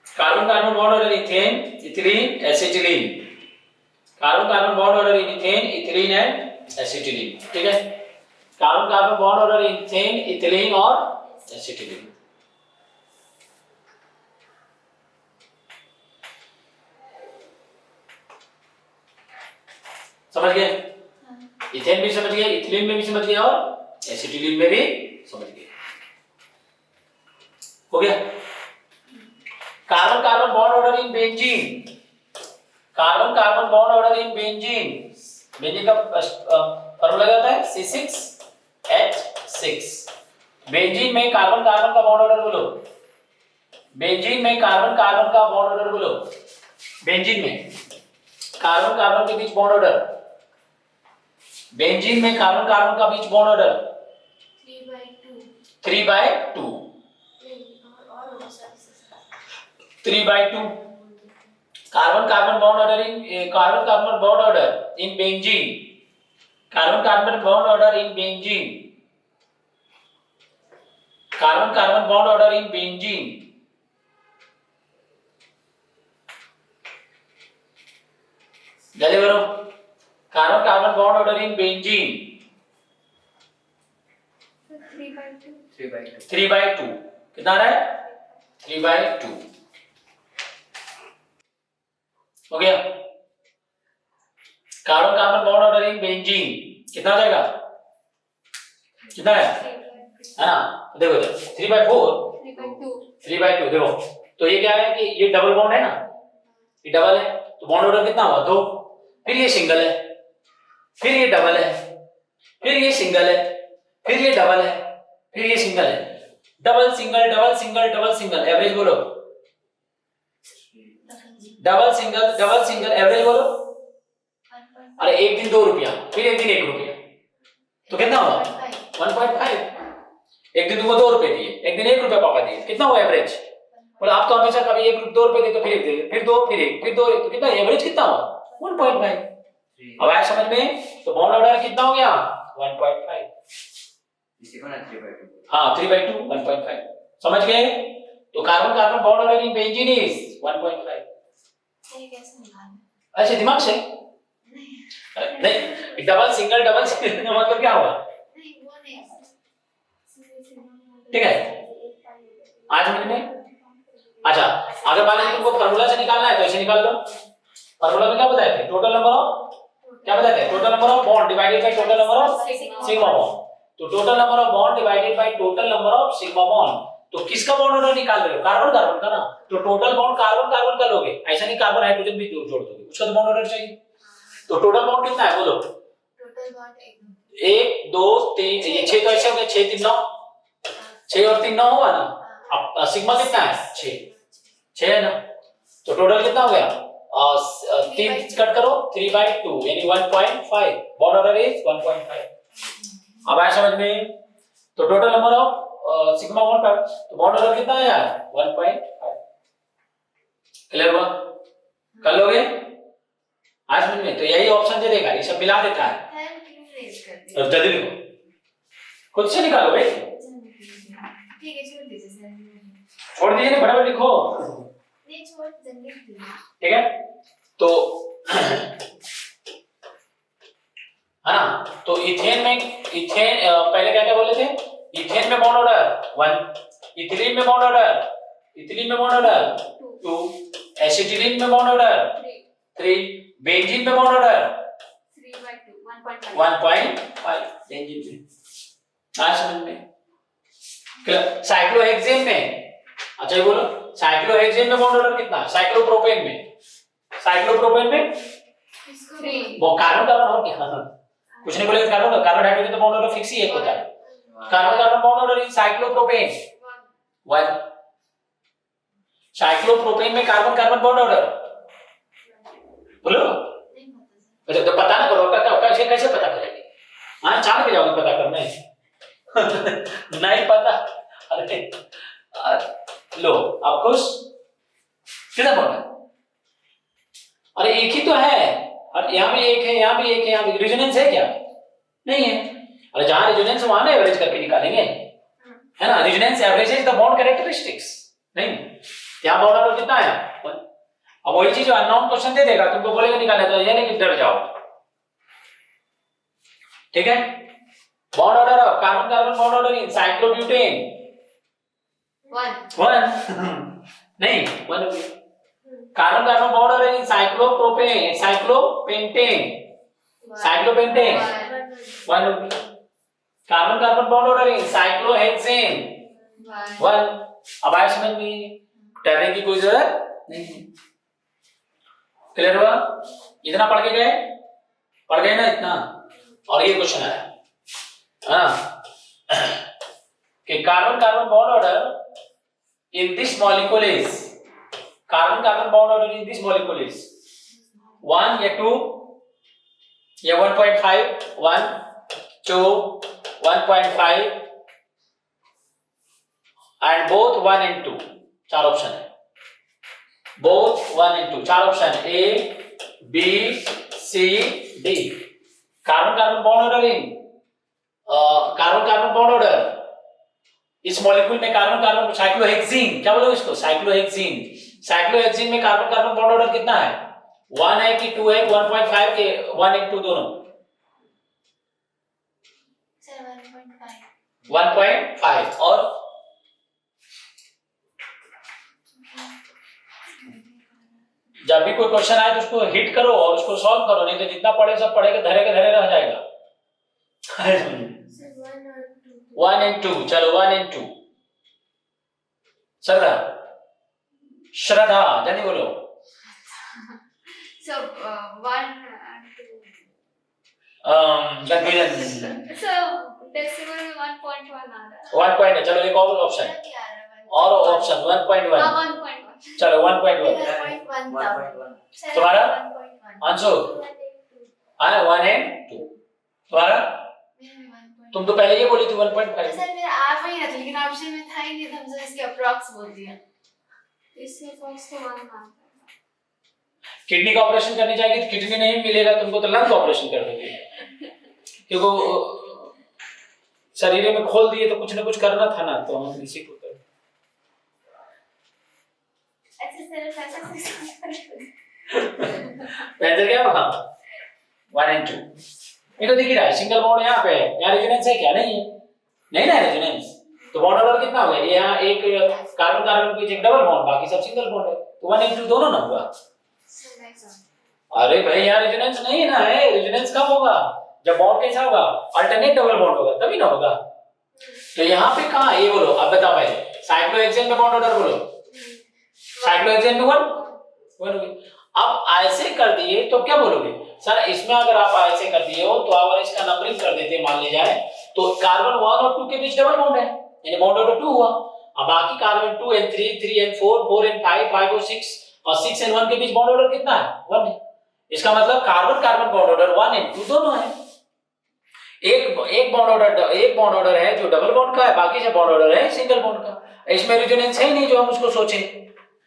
Carbon carbon bond order ethane, ethylene, acetylene, carbon carbon bond order in ethane, ethylene and acetylene, ठीक है। कार्बन कार्बन बॉन्ड ऑर्डर इन इथेन, इथिलीन और acetylene. समझ गए? Ethane भी समझ गए, इथिलीन में भी समझ गए और एसिटिलीन में भी समझ गए। हो गया। Carbon carbon bond order in benzene, carbon carbon bond order in benzene, benzene का फॉर्मूला क्या होता है? C6H6। बेंजीन में कार्बन कार्बन का बॉन्ड ऑर्डर बोलो, बेंजीन में कार्बन कार्बन का बॉन्ड ऑर्डर बोलो, बेंजीन में कार्बन कार्बन के बीच बॉन्ड ऑर्डर, बेंजीन में कार्बन कार्बन का बीच बॉन्ड ऑर्डर 3/2 3/2, और होगा sir. 3/2। Carbon carbon bond order in carbon carbon bond order in benzene, carbon carbon bond order in benzene, carbon carbon bond order in benzene, जल्दी करो। Carbon carbon bond order in benzene 3/2 3/2 कितना आ रहा है? 3/2 हो गया। Carbon carbon bond order in benzene कितना आ जाएगा? कितना है ना? देखो इधर 3/4 3/2 देखो, तो ये क्या है कि ये डबल बॉन्ड है ना, ये डबल है, तो बॉन्ड ऑर्डर कितना हुआ? 2। फिर ये सिंगल है, फिर ये डबल है, फिर ये सिंगल है, फिर ये डबल है, फिर ये सिंगल है, double single double single double single, average बोलो। डबल सिंगल एवरेज बोलो। अरे एक दिन 2 रुपया, फिर एक दिन 1 रुपया, तो कितना हुआ? 1.5। एक दिन तुमको 2 रुपए दिए, एक दिन 1 रुपया पापा दिए, कितना हुआ एवरेज? बोला आप तो हमेशा कभी 2 रुपए दे तो फिर 1 दे, फिर 2, फिर 1, फिर 2, तो कितना एवरेज कितना हुआ? 1.5। अब आया समझ में? तो बॉन्ड ऑर्डर कितना हो गया? 1.5। इसी को ना 3/2। हाँ 3/2 1.5 समझ गए? तो carbon carbon bond order in benzene is 1.5। ये कैसे निकालना? ऐसे दिमाग से नहीं, डबल सिंगल का मतलब क्या होगा? नहीं वो नहीं, ठीक है, आज समझ में? अच्छा, अगर मान लीजिए तुमको फार्मूला से निकालना है तो ऐसे निकाल लो। फार्मूला में क्या बताए थे? टोटल नंबर ऑफ, क्या बताए थे? Total number of bond divided by total number of sigma bond. तो total number of bond divided by total number of sigma bond. तो किसका बॉन्ड ऑर्डर निकाल रहे हो? कार्बन कार्बन का ना, तो टोटल बॉन्ड कार्बन कार्बन का लोगे, ऐसा नहीं कार्बन हाइड्रोजन भी जोड़ दोगे, उसका तो बॉन्ड ऑर्डर चाहिए। तो टोटल बॉन्ड कितना है बोलो? टोटल बॉन्ड 1 2 3, ये 6 तो ऐसे हो गए, 6 3 9, 6 और 3 9 हुआ ना। अब सिग्मा कितना है? 6 है ना, तो टोटल कितना हो गया? 3 कट करो, 3/2 यानी 1.5, बॉन्ड ऑर्डर इज 1.5। अब आया समझ में? तो total number of sigma bond का, तो बॉन्ड ऑर्डर कितना आया? 1.5। क्लियर हुआ? कर लोगे आज समझ में? तो यही ऑप्शन दे देगा, ये सब मिला देता है। तो जल्दी लिखो, खुद से निकालो भाई। ठीक है छोड़ दीजिए सर। छोड़ दीजिए ना, बराबर लिखो। नहीं छोड़ दीजिए। ठीक है, तो है ना, तो इथेन में पहले क्या क्या बोले थे? इथेन में बॉन्ड ऑर्डर 1, इथिलीन में बॉन्ड ऑर्डर, इथिलीन में बॉन्ड ऑर्डर 2, एसिटिलीन में बॉन्ड ऑर्डर 3, बेंजीन में बॉन्ड ऑर्डर 1.5 बेंजीन में। आज समझ में साइक्लोहेक्सेन में, अच्छा ये बोलो साइक्लोहेक्सेन में बॉन्ड ऑर्डर कितना? साइक्लोप्रोपेन में वो कार्बन कार्बन और क्या कुछ नहीं बोलेगा। कार्बन हाइड्रोजन तो बॉन्ड ऑर्डर फिक्स ही एक होता है। कार्बन कार्बन बॉन्ड ऑर्डर इन साइक्लोप्रोपेन 1, साइक्लोप्रोपेन में कार्बन कार्बन बॉन्ड ऑर्डर बोलो। अच्छा तो पता ना करो कैसे पता करेंगे? हाँ चाल के जाओगे पता करने नहीं पता। अरे लो आप खुश कितना बॉन्ड है? अरे एक ही तो है, और यहाँ भी एक है, यहाँ भी एक है, यहाँ भी रेजोनेंस है क्या? नहीं है। अरे जहां रेजोनेंस वहां ना एवरेज करके निकालेंगे, है ना? Resonance averages the bond characteristics. नहीं यहाँ बॉन्ड ऑर्डर कितना है? अब वही चीज अननोन क्वेश्चन दे देगा, तुमको बोलेगा निकालना, तो ये नहीं कि डर जाओ। ठीक है, bond order of carbon carbon bond order in cyclobutane 1 नहीं 1 कार्बन कार्बन बॉन्ड ऑर्डर इन cyclopropane cyclopentane 1 carbon carbon bond order इन साइक्लोहेक्सेन 1। अब आए समझ में, डरने की कोई जरूरत नहीं। क्लियर हुआ? इतना पढ़ गए ना इतना। और ये क्वेश्चन है कि carbon carbon bond order in this molecule is, carbon carbon bond order in this molecule is 1 या 2 या 1.5 1 2 1.5 एंड बोथ 1 and 2, चार ऑप्शन है। बोथ 1 and 2 चार option, A B C D. Carbon carbon bond order in carbon carbon bond order इस molecule में carbon carbon cyclohexene, क्या बोलोगे इसको? साइक्लोहेक्सीन में कार्बन कार्बन बॉन्ड ऑर्डर कितना है? 1 है कि 2 है? 1.5 के 1 and 2 दोनों 1.5। और जब भी कोई क्वेश्चन आए तो उसको हिट करो और उसको सॉल्व करो, नहीं तो जितना पढ़े सब पढ़े के धरे रह जाएगा। 1 and 2 चलो 1 and 2 श्रद्धा जानी बोलो। So 1 and 2. Confusion. So decimal में 1.1 आ रहा है। 1 point, चलो एक और ऑप्शन, और ऑप्शन 1.1। 1.1 चलो 1.1 तुम्हारा आंसर है 1 and 2। तुम्हारा? तुम तो पहले ये बोली थी 1.5। सर मेरा आ वही था, लेकिन ऑप्शन में था ही नहीं, तो हमसे इसके अप्रॉक्स बोल दिया। इससे अप्रॉक्स तो 1 मानता है। किडनी का ऑपरेशन करने जाएगी तो किडनी नहीं मिलेगा तुमको, तो लंग का ऑपरेशन कर दोगे, क्योंकि शरीर में खोल दिए तो कुछ ना कुछ करना था ना, तो हम इसी को कर। अच्छा सर आंसर क्या होगा? 1 and 2। ये तो दिख रहा है, सिंगल बॉन्ड यहाँ पे है, यहाँ रेजोनेंस है क्या? नहीं है, नहीं ना रेजोनेंस, तो बॉन्ड ऑर्डर कितना हो गया? यहाँ एक कार्बन कार्बन के एक डबल बॉन्ड, बाकी सब सिंगल बॉन्ड है, तो 1 and 2 दोनों ना हुआ। अरे भाई यहाँ रेजोनेंस नहीं है ना, है रेजोनेंस कब होगा? जब बॉन्ड कैसा होगा? अल्टरनेट डबल बॉन्ड होगा, तभी ना होगा। तो यहाँ पे कहाँ ये बोलो, अब बताओ पहले साइक्लोहेक्सेन में बॉन्ड ऑर्डर बोलो। साइक्लोहेक्सेन में 1 अब ऐसे कर दिए तो क्या बोलोगे? सर इसमें अगर आप ऐसे कर दिए हो तो अगर इसका नंबरिंग कर देते मान ले जाए तो कार्बन 1 और 2 के बीच डबल बॉन्ड है, यानी बॉन्ड ऑर्डर 2 हुआ। अब बाकी कार्बन 2 and 3 3 and 4 4 and 5 5 और 6 और 6 and 1 के बीच बॉन्ड ऑर्डर कितना है? 1 है। इसका मतलब carbon carbon bond order 1 and 2 दोनों है। एक बॉन्ड ऑर्डर है जो डबल बॉन्ड का है, बाकी से बॉन्ड ऑर्डर है सिंगल बॉन्ड का। इसमें रेजोनेंस है ही नहीं जो हम उसको सोचे।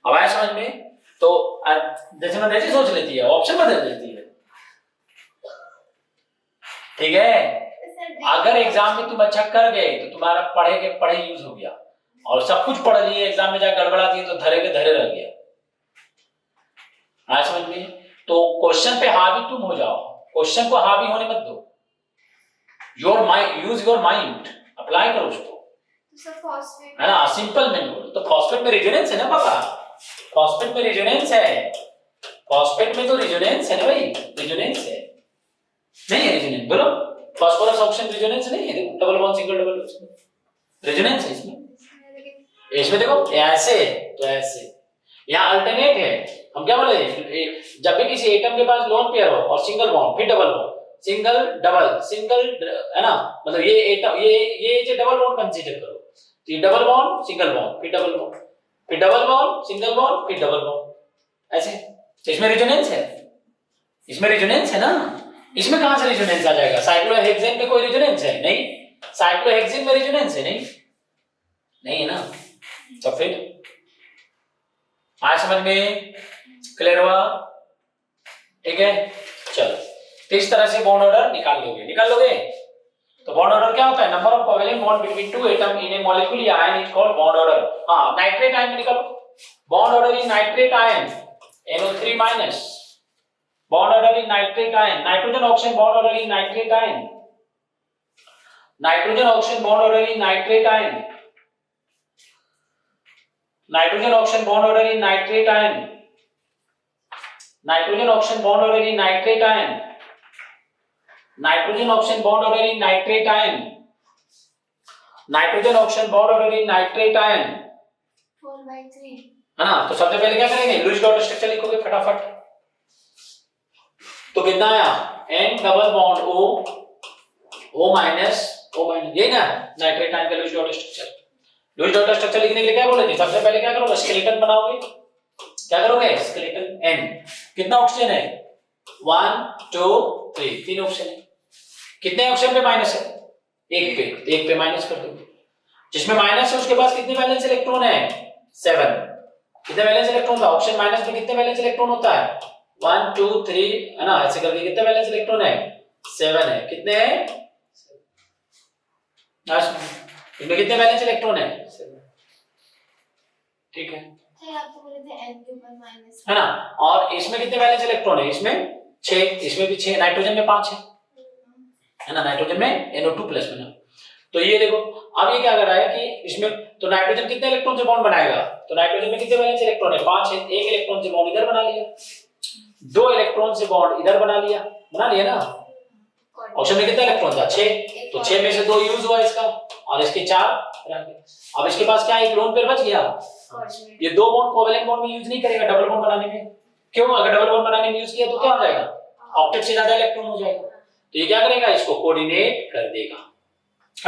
अब आया समझ में? तो जैसे मैं जैसे सोच लेती है, ऑप्शन बदल देती है। ठीक है, अगर एग्जाम में तुम अच्छा कर गए तो तुम्हारा पढ़े यूज हो गया, और सब कुछ पढ़ लिए एग्जाम में जाकर गड़बड़ा दिए तो धरे के धरे रह गया। आया समझ में? तो क्वेश्चन पे हावी तुम हो जाओ, क्वेश्चन को हावी होने मत दो। यूज योर माइंड, अप्लाई करो उसको। तो सब फॉस्फेट है ना, सिंपल में बोलो तो फॉस्फेट में रेजोनेंस है ना पापा, फॉस्फेट में रेजोनेंस है, फॉस्फेट में तो रेजोनेंस है ना भाई, रेजोनेंस है, नहीं है रेजोनेंस बोलो, फास्फोरस ऑक्सीजन रेजोनेंस नहीं है, देखो double bond single double resonance है इसमें, इसमें देखो ऐसे तो ऐसे, यहाँ अल्टरनेट है, हम क्या बोले जब भी किसी एटम के पास लोन पेयर हो और सिंगल बॉन्ड फिर double bond, single double single, है ना, मतलब ये एटम ये जो डबल बॉन्ड कंसीडर करो, तो ये डबल बॉन्ड सिंगल बॉन्ड फिर डबल बॉन्ड फिर डबल बॉन्ड सिंगल बॉन्ड फिर डबल बॉन्ड, ऐसे, तो इसमें रेजोनेंस है, इसमें रेजोनेंस है ना, इसमें कहां से रेजोनेंस आ जाएगा, साइक्लोहेक्सेन में कोई रेजोनेंस है नहीं, साइक्लोहेक्सेन में रेजोनेंस है नहीं है ना, तो फिर आज समझ में क्लियर हुआ, ठीक है, चलो, तो इस तरह से बॉन्ड ऑर्डर निकाल लोगे, तो बॉन्ड ऑर्डर क्या होता है, number of covalent bond between two atom in a molecule या ion is called bond order, हां नाइट्रेट आयन में निकालो, bond order in nitrate ion NO3 minus, bond order in nitrate ion, nitrogen oxygen bond order in nitrate ion, nitrogen oxygen bond order in nitrate ion, nitrogen oxygen bond order in nitrate ion, nitrogen oxygen bond order in nitrate ion, nitrogen oxygen bond order in nitrate ion, nitrogen oxygen bond order in nitrate ion, 4/3 है ना, तो सबसे पहले क्या करेंगे, Lewis dot structure लिखोगे फटाफट, तो कितना आया N double bond O minus ये ना नाइट्रेट आयन का लुईस डॉट स्ट्रक्चर लिखने के लिए क्या बोले थे, सबसे पहले क्या करोगे, स्केलेटन बनाओगे, क्या करोगे, स्केलेटन N, कितना ऑक्सीजन है 1 2 3, 3 ऑक्सीजन है, कितने ऑक्सीजन पे माइनस है, एक पे माइनस कर दो, जिसमें माइनस है उसके पास कितने वैलेंस इलेक्ट्रॉन है 7, कितने वैलेंस इलेक्ट्रॉन था, ऑक्सीजन माइनस में कितने वैलेंस इलेक्ट्रॉन होता है 1 2 3, है ना, ऐसे करके कितने वैलेंस इलेक्ट्रॉन है 7 है, कितने हैं, इनमें कितने वैलेंस इलेक्ट्रॉन है 7, ठीक है, थे आप तो बोले थे n के ऊपर माइनस है ना, और इसमें कितने वैलेंस इलेक्ट्रॉन है, इसमें 6, इसमें भी 6, नाइट्रोजन में 5 है ना, नाइट्रोजन में NO2 प्लस में ना, तो ये देखो अब ये क्या कर रहा है कि इसमें, तो नाइट्रोजन कितने इलेक्ट्रॉन से बॉन्ड बनाएगा, तो नाइट्रोजन में कितने वैलेंस इलेक्ट्रॉन है 5 है, एक इलेक्ट्रॉन से बॉन्ड इधर बना लिया, 2 इलेक्ट्रॉन से बॉन्ड इधर बना लिया ना, ऑप्शन में कितना इलेक्ट्रॉन था 6, तो 6 में से 2 यूज हुआ इसका और इसके 4 रह गए, अब इसके पास क्या एक लोन पेयर बच गया, ये 2 बॉन्ड कोवेलेंट बॉन्ड में यूज नहीं करेगा डबल बॉन्ड बनाने में, क्यों, अगर डबल बॉन्ड बनाने में यूज किया तो क्या हो जाएगा, ऑक्टेट से ज्यादा इलेक्ट्रॉन हो जाएगा, तो ये क्या करेगा, इसको कोऑर्डिनेट कर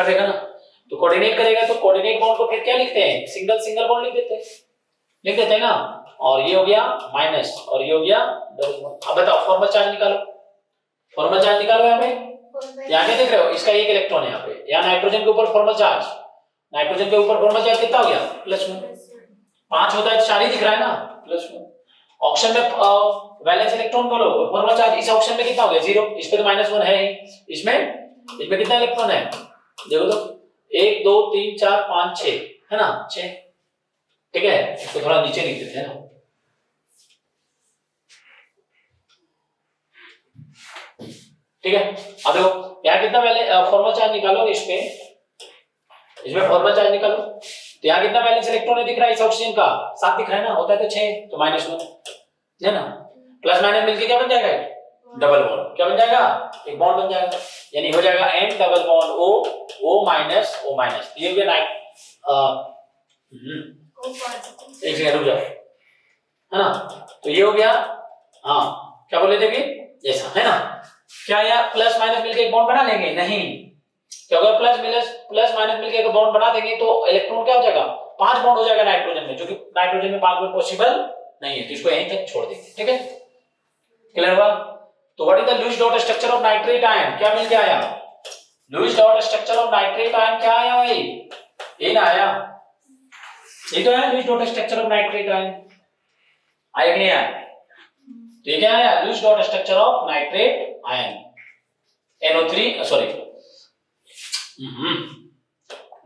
देगा ना, तो कोऑर्डिनेट करेगा, तो कोऑर्डिनेट बॉन्ड को फिर क्या लिखते हैं, सिंगल बॉन्ड लिख देते हैं ना, और ये हो गया माइनस और ये हो गया डबल बॉन्ड, अब बताओ फॉर्मल चार्ज निकालो यहाँ पे, यहाँ क्या देख रहे हो, इसका एक इलेक्ट्रॉन है यहाँ पे, यहाँ नाइट्रोजन के ऊपर फॉर्मल चार्ज, नाइट्रोजन के ऊपर फॉर्मल चार्ज कितना हो गया +1, 5 होता है तो 4 ही दिख रहा है ना +1, ऑक्सीजन में वैलेंस इलेक्ट्रॉन बोलो, फॉर्मल चार्ज इस ऑक्सीजन में कितना हो गया 0, इस पे तो -1 है ही, इसमें कितना इलेक्ट्रॉन है, देखो तो 1 2 3 4 5 6, है ना 6, ठीक है, इसको थोड़ा नीचे लिख देते हैं ना, ठीक है, अब देखो यहाँ कितना फॉर्मल चार्ज निकालो, इसमें फॉर्मल चार्ज निकालो, तो यहाँ कितना बैलेंस इलेक्ट्रॉन दिख रहा है इस ऑक्सीजन का 7 दिख रहा है ना, होता है तो 6, तो -1 है ना, प्लस माइनस मिलके क्या बन जाएगा, डबल बॉन्ड, क्या बन जाएगा, एक बॉन्ड बन जाएगा, यानी हो जाएगा N double bond O minus, ये हो गया एक सेकंड रुक जाओ, है ना, तो ये हो गया, हाँ क्या बोले थे कि ऐसा है ना, क्या यहाँ प्लस माइनस मिलके एक बॉन्ड बना लेंगे, नहीं, क्या होगा, प्लस माइनस मिलके एक बॉन्ड बना देंगे तो इलेक्ट्रॉन क्या हो जाएगा 5 बॉन्ड हो जाएगा नाइट्रोजन में, जो कि नाइट्रोजन में 5 बॉन्ड पॉसिबल नहीं है, तो इसको यहीं तक छोड़ देंगे, ठीक है, क्लियर हुआ, तो what is the Lewis dot structure of nitrate ion, क्या मिल के आया, Lewis dot structure of nitrate ion क्या आया भाई, ये ना आया, ये तो है Lewis dot structure of nitrate ion, आया कि नहीं आया, तो ये क्या आया, Lewis dot structure of nitrate ion NO3 sorry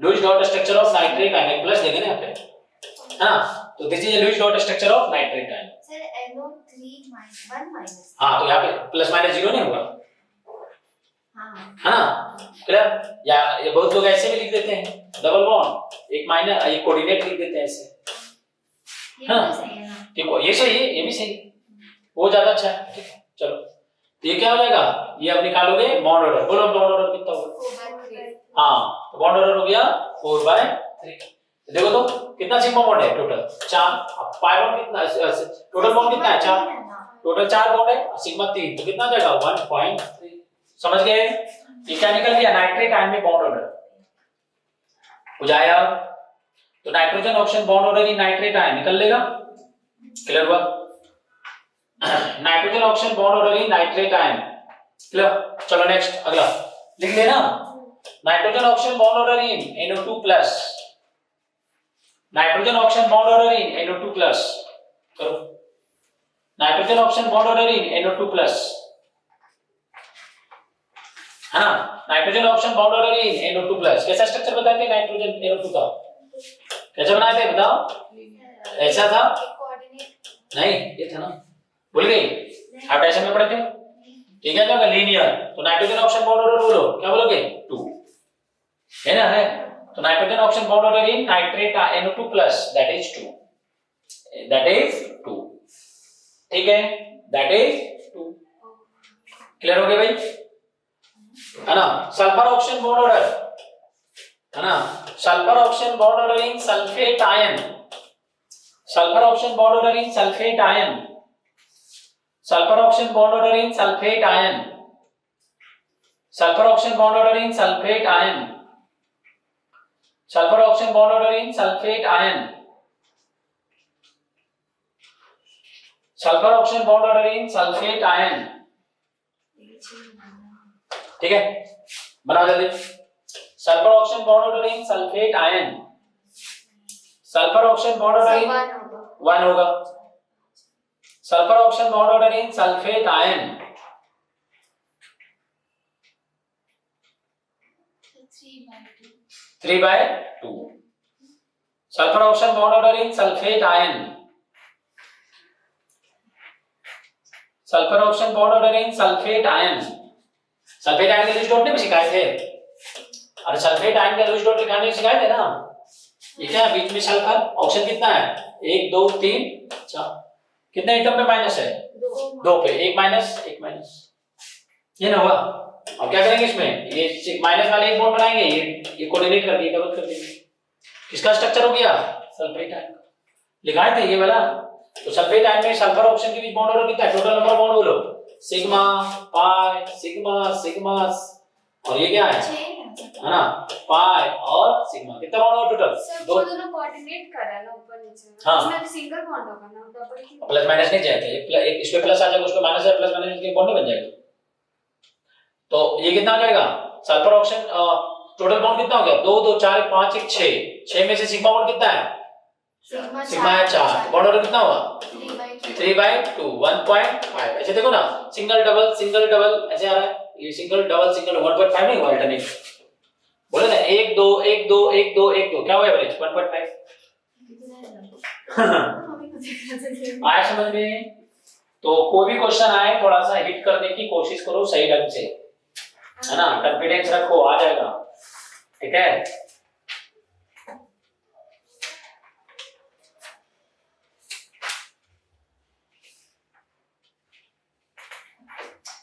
Lewis dot structure of nitrate ion plus देंगे ना यहाँ पे, हाँ, तो this is Lewis dot structure of nitrate ion, sir NO3 -1 हाँ, तो यहाँ पे प्लस माइनस 0 नहीं होगा, हाँ है ना, क्लियर। या ये बहुत लोग ऐसे भी लिख देते हैं डबल बॉन्ड, एक माइनस एक कोऑर्डिनेट लिख देते हैं ऐसे, ये हाँ। तो सही है ना। ठीक है, ये सही है, ये भी सही है, वो ज्यादा अच्छा है। ठीक है, चलो तो ये क्या हो जाएगा, ये आप निकालोगे बॉन्ड ऑर्डर, बोलो बॉन्ड ऑर्डर कितना होगा। 4/3 हाँ, तो बॉन्ड ऑर्डर हो गया 4/3। देखो तो कितना सिग्मा बॉन्ड है टोटल, 4। पाई बॉन्ड कितना, टोटल बॉन्ड कितना है, 4। टोटल 4 बॉन्ड है, सिग्मा 3, तो कितना आ जाएगा 1.3। समझ गए, ये क्या निकल गया, नाइट्रेट आयन में बॉन्ड ऑर्डर हो जाएगा। तो nitrogen oxygen bond order in nitrate ion निकल लेगा, क्लियर हुआ। Nitrogen oxygen bond order in nitrate ion, clear. चलो नेक्स्ट अगला लिख लेना, नाइट्रोजन ऑक्सीजन बॉन्ड ऑर्डर इन NO2+, nitrogen oxygen bond order इन NO2+, करो नाइट्रोजन ऑक्सीजन बॉन्ड ऑर्डर इन NO2+, है ना, नाइट्रोजन ऑक्सीजन बॉन्ड ऑर्डर इन NO2+। कैसा स्ट्रक्चर बताए थे नाइट्रोजन NO2 का, कैसे बनाए थे बताओ। ऐसा था नहीं, ये था ना, भूल गई, हाइब्रिडाइजेशन में पढ़े थे। ठीक है, क्या होगा लीनियर, तो नाइट्रोजन ऑक्सीजन बॉन्ड ऑर्डर बोलो, क्या बोलोगे 2, है ना, है। तो nitrogen oxygen bond order in nitrate NO2+, that is 2, that is 2। ठीक है, दैट इज 2, क्लियर हो गया भाई, है ना। सल्फर ऑक्सीजन बॉन्ड ऑर्डर, है ना, सल्फर ऑक्सीजन बॉन्ड ऑर्डर इन sulphate ion, sulphur oxygen bond order इन sulphate ion, sulphur oxygen bond order इन sulphate ion, sulphur oxygen bond order इन sulphate ion, sulphur oxygen bond order इन sulphate ion, sulphur oxygen bond order इन sulphate ion. ठीक है, बना जल्दी, sulphur oxygen bond order इन sulphate ion, sulphur oxygen bond order इन 1 होगा, sulphur oxygen bond order इन sulphate ion, 3/2, sulphur oxygen bond order इन sulphate ion, sulphur oxygen bond order इन sulphate ion. Sulphate ion के Lewis dot ने सिखाए थे, अरे sulphate ion के Lewis dot लिखाने सिखाए थे ना। ये क्या है, बीच में सल्फर, ऑक्सीजन कितना है 1 2 3 4, कितने एटम पे माइनस है 2 पे, 1 माइनस 1 माइनस, ये ना हुआ। अब क्या करेंगे इसमें, ये माइनस वाले एक बॉन्ड बनाएंगे, ये कोऑर्डिनेट कर दिए, डबल कर देंगे, किसका स्ट्रक्चर हो गया सल्फेट आयन का, लिखाए थे ये वाला। तो सल्फेट आयन में सल्फर ऑक्सीजन के बीच बॉन्ड ऑर्डर कितना है, टोटल नंबर बॉन्ड बोलो, सिग्मा पाई सिग्मा सिग्मा, और ये क्या है ना, पाई और सिग्मा, कितना बॉन्ड हो टोटल सर दो, वो दोनों कोऑर्डिनेट कर रहा है ना ऊपर नीचे, हाँ। इसमें तो सिंगल बॉन्ड होगा ना, डबल की प्लस माइनस नहीं जाएगा, एक इसमें प्लस आ जाएगा, उसमें माइनस है, प्लस माइनस के बॉन्ड नहीं बन जाएगा। तो ये कितना आ जाएगा, सल्फर ऑक्सीजन टोटल बॉन्ड कितना हो गया 2 2 4 5 1 6, 6 में से सिग्मा बॉन्ड कितना है, सिग्मा है 4, बॉन्ड ऑर्डर कितना हुआ 3/2, 1.5। ऐसे देखो ना, सिंगल डबल ऐसे आ रहा है, ये सिंगल डबल 1.5 नहीं हुआ, अल्टरनेट बोले ना 1 2 1 2 1 2 1 2, क्या हुआ एवरेज 1.5। आया समझ में। तो कोई भी क्वेश्चन आए थोड़ा सा हिट करने की कोशिश करो सही ढंग से, है ना, कॉन्फिडेंस रखो, आ जाएगा। ठीक है,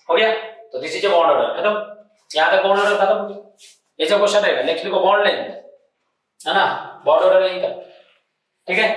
हो गया। तो this is a bond order, खत्म, यहां तक बॉन्ड ऑर्डर खत्म हो गया। ऐसा क्वेश्चन रहेगा, नेक्स्ट लिखो बॉन्ड लेंथ, है ना, बॉन्ड ऑर्डर यहीं तक। ठीक है,